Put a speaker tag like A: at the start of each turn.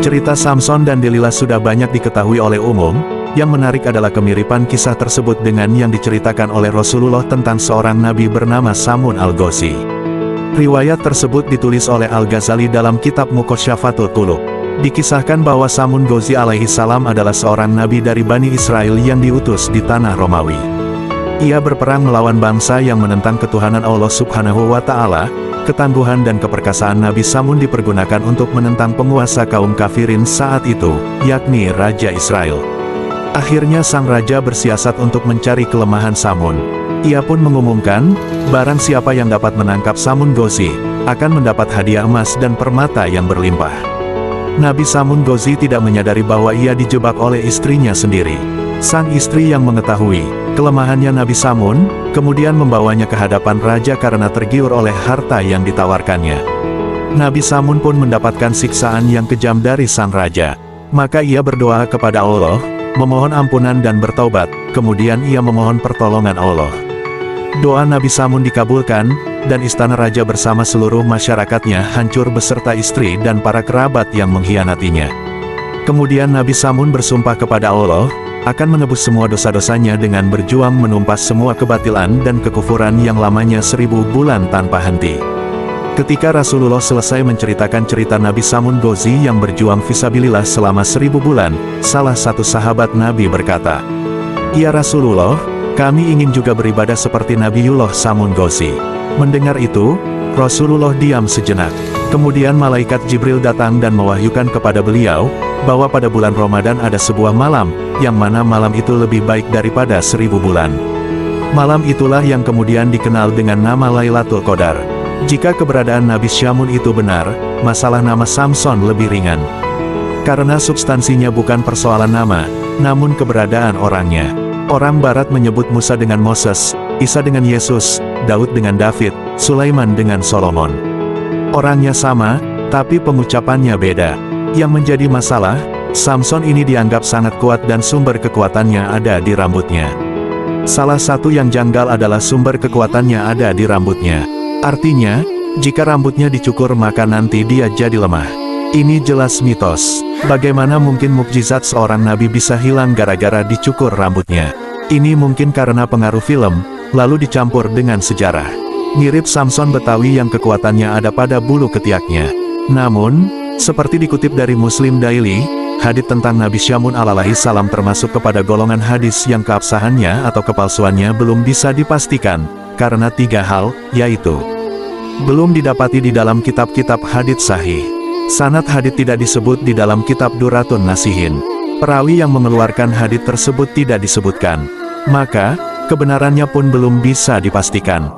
A: Cerita Samson dan Delila sudah banyak diketahui oleh umum. Yang menarik adalah kemiripan kisah tersebut dengan yang diceritakan oleh Rasulullah tentang seorang nabi bernama Samun al-Ghazi. Riwayat tersebut ditulis oleh Al-Ghazali dalam kitab Muqasyafatul Qulub. Dikisahkan bahwa Samun Ghazi alaihi salam adalah seorang nabi dari Bani Israel yang diutus di tanah Romawi. Ia berperang melawan bangsa yang menentang ketuhanan Allah Subhanahu wa Ta'ala. Ketangguhan dan keperkasaan Nabi Samun dipergunakan untuk menentang penguasa kaum kafirin saat itu, yakni Raja Israel. Akhirnya sang raja bersiasat untuk mencari kelemahan Samun. Ia pun mengumumkan, barang siapa yang dapat menangkap Samun Ghazi, akan mendapat hadiah emas dan permata yang berlimpah. Nabi Samun Ghazi tidak menyadari bahwa ia dijebak oleh istrinya sendiri. Sang istri yang mengetahui kelemahannya Nabi Samun, kemudian membawanya ke hadapan raja karena tergiur oleh harta yang ditawarkannya. Nabi Samun pun mendapatkan siksaan yang kejam dari sang raja. Maka ia berdoa kepada Allah, memohon ampunan dan bertaubat, kemudian ia memohon pertolongan Allah. Doa Nabi Samun dikabulkan, dan istana raja bersama seluruh masyarakatnya hancur beserta istri dan para kerabat yang mengkhianatinya. Kemudian Nabi Samun bersumpah kepada Allah, akan menebus semua dosa-dosanya dengan berjuang menumpas semua kebatilan dan kekufuran yang lamanya 1000 bulan tanpa henti. Ketika Rasulullah selesai menceritakan cerita Nabi Samun Ghazi yang berjuang fisabilillah selama 1000 bulan, salah satu sahabat Nabi berkata, "Ya Rasulullah, kami ingin juga beribadah seperti Nabiullah Samun Ghazi." Mendengar itu, Rasulullah diam sejenak. Kemudian malaikat Jibril datang dan mewahyukan kepada beliau, bahwa pada bulan Ramadan ada sebuah malam, yang mana malam itu lebih baik daripada 1000 bulan. Malam itulah yang kemudian dikenal dengan nama Lailatul Qadar. Jika keberadaan Nabi Samun itu benar, masalah nama Samson lebih ringan. Karena substansinya bukan persoalan nama, namun keberadaan orangnya. Orang Barat menyebut Musa dengan Moses, Isa dengan Yesus, Daud dengan David, Sulaiman dengan Solomon. Orangnya sama, tapi pengucapannya beda. Yang menjadi masalah, Samson ini dianggap sangat kuat dan sumber kekuatannya ada di rambutnya. Salah satu yang janggal adalah sumber kekuatannya ada di rambutnya. Artinya, jika rambutnya dicukur maka nanti dia jadi lemah. Ini jelas mitos. Bagaimana mungkin mukjizat seorang nabi bisa hilang gara-gara dicukur rambutnya? Ini mungkin karena pengaruh film, lalu dicampur dengan sejarah. Mirip Samson Betawi yang kekuatannya ada pada bulu ketiaknya. Namun, seperti dikutip dari Muslim Daily, hadits tentang Nabi Samun alaihi salam termasuk kepada golongan hadis yang keabsahannya atau kepalsuannya belum bisa dipastikan, karena 3 hal, yaitu belum didapati di dalam kitab-kitab hadits sahih. Sanad hadits tidak disebut di dalam kitab Duratun Nasihin. Perawi yang mengeluarkan hadits tersebut tidak disebutkan. Maka, kebenarannya pun belum bisa dipastikan.